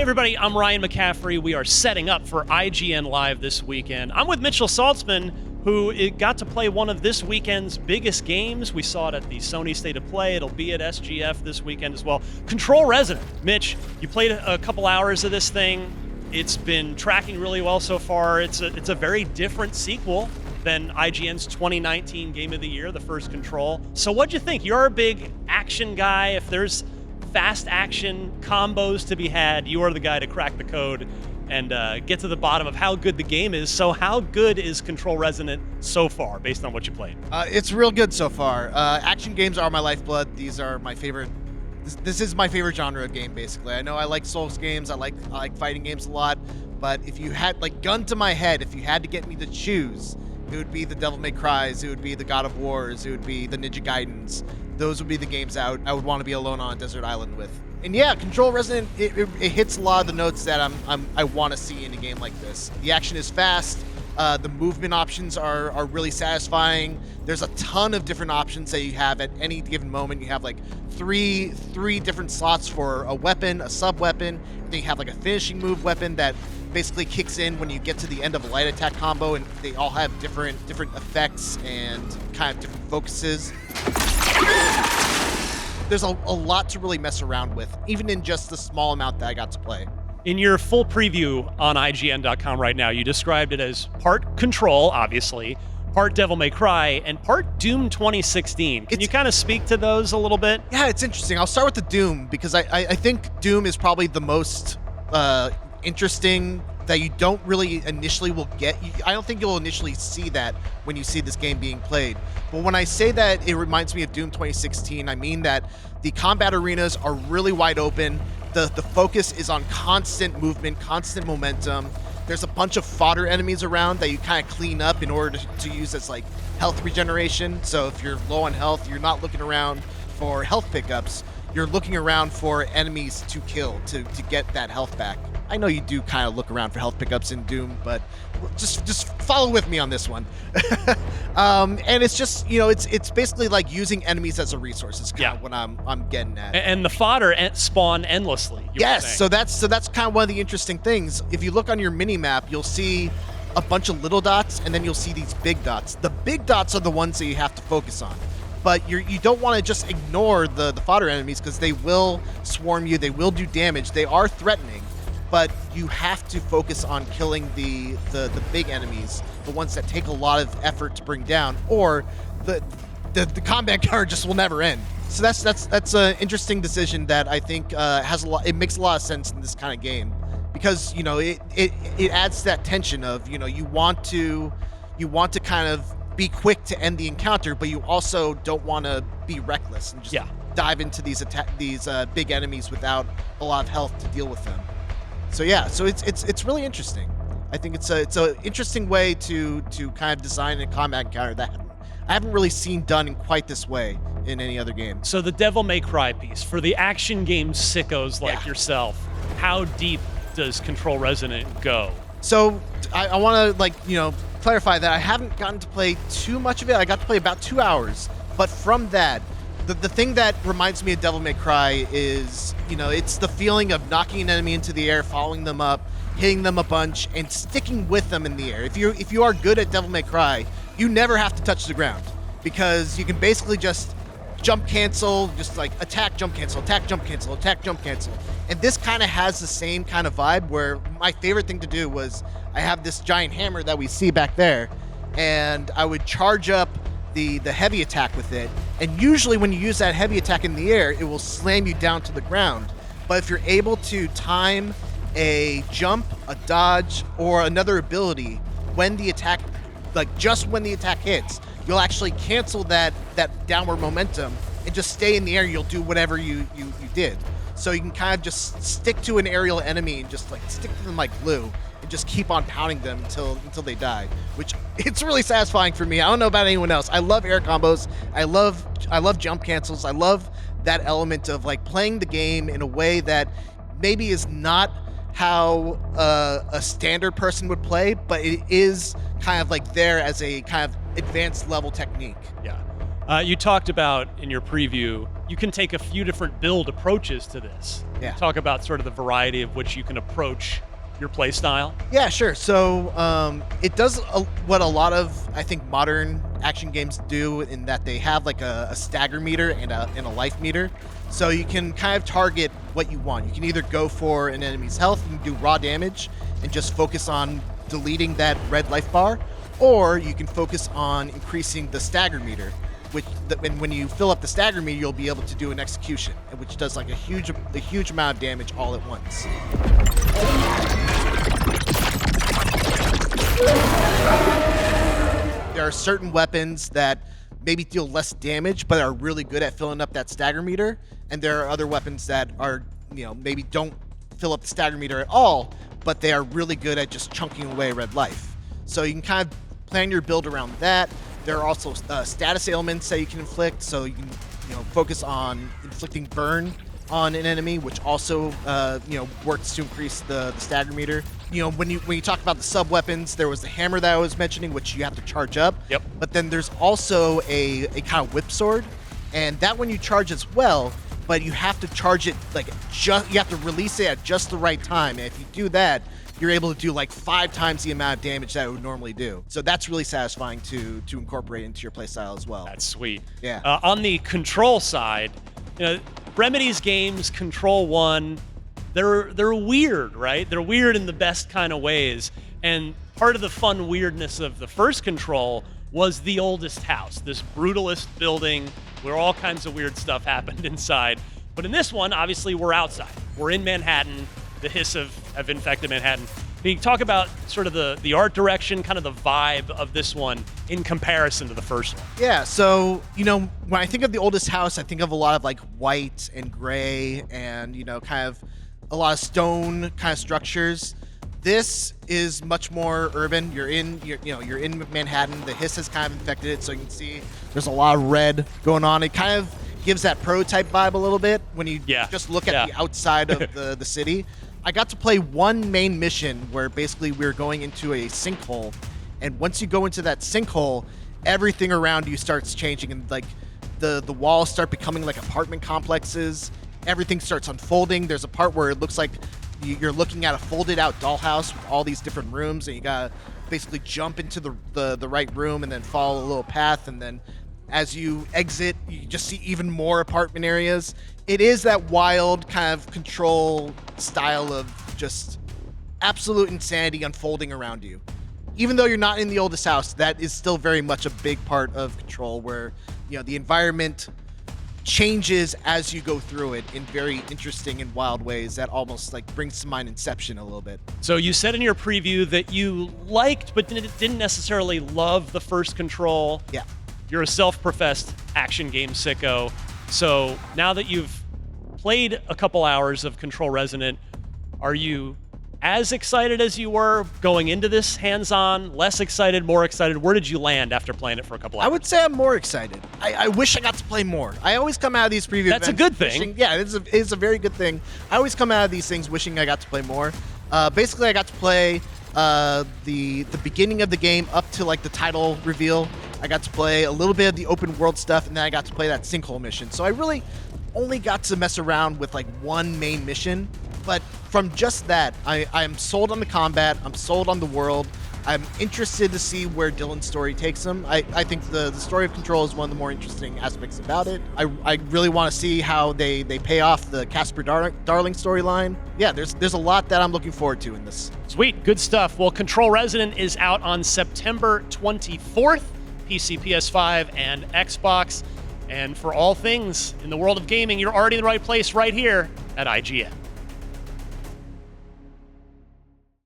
everybody, I'm Ryan McCaffrey. We are setting up for IGN Live this weekend. I'm with Mitchell Saltzman, who got to play one of this weekend's biggest games. We saw it at the Sony State of Play. It'll be at SGF this weekend as well. Control Resonant. Mitch, you played a couple hours of this thing. It's been tracking really well so far. It's a very different sequel than IGN's 2019 Game of the Year, the first Control. So what'd you think? You're a big action guy. If there's fast action combos to be had, you are the guy to crack the code and get to the bottom of how good the game is. So how good is Control Resonant so far, based on what you played? It's real good so far. Action games are my lifeblood. These are my favorite. This is my favorite genre of game, basically. I know I like Souls games. I like fighting games a lot. But if you had, like, gun to my head, if you had to get me to choose, it would be the Devil May Cry's, it would be the God of Wars, it would be the Ninja Gaidens. Those would be the games I would want to be alone on a desert island with. And yeah, Control Resonant, it hits a lot of the notes that I want to see in a game like this. The action is fast. The movement options are really satisfying. There's a ton of different options that you have at any given moment. You have like three different slots for a weapon, a sub-weapon. Then you have like a finishing move weapon that basically kicks in when you get to the end of a light attack combo, and they all have different effects and kind of different focuses. There's a lot to really mess around with, even in just the small amount that I got to play. In your full preview on IGN.com right now, you described it as part Control, obviously, part Devil May Cry, and part Doom 2016. Can you kind of speak to those a little bit? Yeah, it's interesting. I'll start with the Doom, because I think Doom is probably the most interesting that you don't really initially will get. I don't think you'll initially see that when you see this game being played. But when I say that it reminds me of Doom 2016, I mean that the combat arenas are really wide open. The focus is on constant movement, constant momentum. There's a bunch of fodder enemies around that you kind of clean up in order to use as like health regeneration. So if you're low on health, you're not looking around for health pickups. You're looking around for enemies to kill to get that health back. I know you do kind of look around for health pickups in Doom, but just follow with me on this one. And it's just, you know, it's basically like using enemies as a resource. Is kind of what I'm getting at. And the fodder spawn endlessly. Yes, so that's kind of one of the interesting things. If you look on your mini map, you'll see a bunch of little dots, and then you'll see these big dots. The big dots are the ones that you have to focus on. But you don't want to just ignore the fodder enemies, because they will swarm you, they will do damage, they are threatening. But you have to focus on killing the big enemies, the ones that take a lot of effort to bring down, or the combat card just will never end. So that's an interesting decision that I think has a lot. It makes a lot of sense in this kind of game, because you know it adds that tension of, you know, you want to kind of be quick to end the encounter, but you also don't want to be reckless and just dive into these big enemies without a lot of health to deal with them. So yeah, so it's really interesting. I think it's a interesting way to kind of design a combat encounter that I haven't really seen done in quite this way in any other game. So the Devil May Cry piece, for the action game sickos like yourself, how deep does Control Resonant go? So I want to clarify that I haven't gotten to play too much of it. I got to play about 2 hours, but from that, the thing that reminds me of Devil May Cry is, you know, it's the feeling of knocking an enemy into the air, following them up, hitting them a bunch, and sticking with them in the air. If you are good at Devil May Cry, you never have to touch the ground, because you can basically just jump cancel, just like attack, jump cancel, attack, jump cancel, attack, jump cancel. And this kind of has the same kind of vibe, where my favorite thing to do was, I have this giant hammer that we see back there, and I would charge up the heavy attack with it, and usually when you use that heavy attack in the air, it will slam you down to the ground. But if you're able to time a jump, a dodge, or another ability when the attack, like just when the attack hits, you'll actually cancel that downward momentum and just stay in the air. You'll do whatever you did. So you can kind of just stick to an aerial enemy and just like stick to them like glue, and just keep on pounding them until they die, which it's really satisfying for me. I don't know about anyone else. I love air combos. I love jump cancels. I love that element of like playing the game in a way that maybe is not how a standard person would play, but it is kind of like there as a kind of advanced level technique. Yeah. You talked about in your preview you can take a few different build approaches to this. Yeah. Talk about sort of the variety of which you can approach your play style. Yeah, sure. So it does what a lot of, I think, modern action games do, in that they have like a stagger meter and a life meter. So you can kind of target what you want. You can either go for an enemy's health and do raw damage and just focus on deleting that red life bar, or you can focus on increasing the stagger meter, and when you fill up the stagger meter, you'll be able to do an execution, which does like a huge amount of damage all at once. There are certain weapons that maybe deal less damage but are really good at filling up that stagger meter, and there are other weapons that are, maybe don't fill up the stagger meter at all, but they are really good at just chunking away red life. So you can kind of plan your build around that. There are also status ailments that you can inflict, so you can focus on inflicting burn on an enemy, which also works to increase the stagger meter. When you talk about the sub weapons, there was the hammer that I was mentioning, which you have to charge up. Yep. But then there's also a kind of whip sword, and that one you charge as well, but you have to charge it you have to release it at just the right time. And if you do that, you're able to do like 5 times the amount of damage that it would normally do. So that's really satisfying to incorporate into your playstyle as well. That's sweet. Yeah. On the control side, Remedy's games, Control 1, they're weird, right? They're weird in the best kind of ways. And part of the fun weirdness of the first Control was the oldest house, this brutalist building where all kinds of weird stuff happened inside. But in this one, obviously, we're outside. We're in Manhattan. The hiss have infected Manhattan. Can you talk about sort of the art direction, kind of the vibe of this one in comparison to the first one? Yeah, so, when I think of the oldest house, I think of a lot of like white and gray and, kind of a lot of stone kind of structures. This is much more urban. You're in Manhattan. The hiss has kind of infected it, so you can see there's a lot of red going on. It kind of gives that prototype vibe a little bit when you just look at the outside of the city. I got to play one main mission where basically we were going into a sinkhole, and once you go into that sinkhole, everything around you starts changing, and like the walls start becoming like apartment complexes. Everything starts unfolding. There's a part where it looks like you're looking at a folded out dollhouse with all these different rooms, and you gotta basically jump into the right room and then follow a little path, and then as you exit, you just see even more apartment areas. It is that wild kind of Control style of just absolute insanity unfolding around you. Even though you're not in the oldest house, that is still very much a big part of Control, where the environment changes as you go through it in very interesting and wild ways that almost like brings to mind Inception a little bit. So you said in your preview that you liked but didn't necessarily love the first Control. Yeah. You're a self-professed action game sicko. So now that you've played a couple hours of Control Resonant, are you as excited as you were going into this hands-on, less excited, more excited? Where did you land after playing it for a couple hours? I would say I'm more excited. I wish I got to play more. I always come out of these preview That's events a good thing. It's a very good thing. I always come out of these things wishing I got to play more. Basically, I got to play the beginning of the game up to like the title reveal. I got to play a little bit of the open world stuff, and then I got to play that sinkhole mission. So I really only got to mess around with like one main mission, but from just that, I'm sold on the combat, I'm sold on the world, I'm interested to see where Dylan's story takes him. I think the story of Control is one of the more interesting aspects about it. I really want to see how they pay off the Casper Darling storyline. Yeah, there's a lot that I'm looking forward to in this. Sweet, good stuff. Well, Control Resonant is out on September 24th, PC, PS5, and Xbox. And for all things in the world of gaming, you're already in the right place right here at IGN.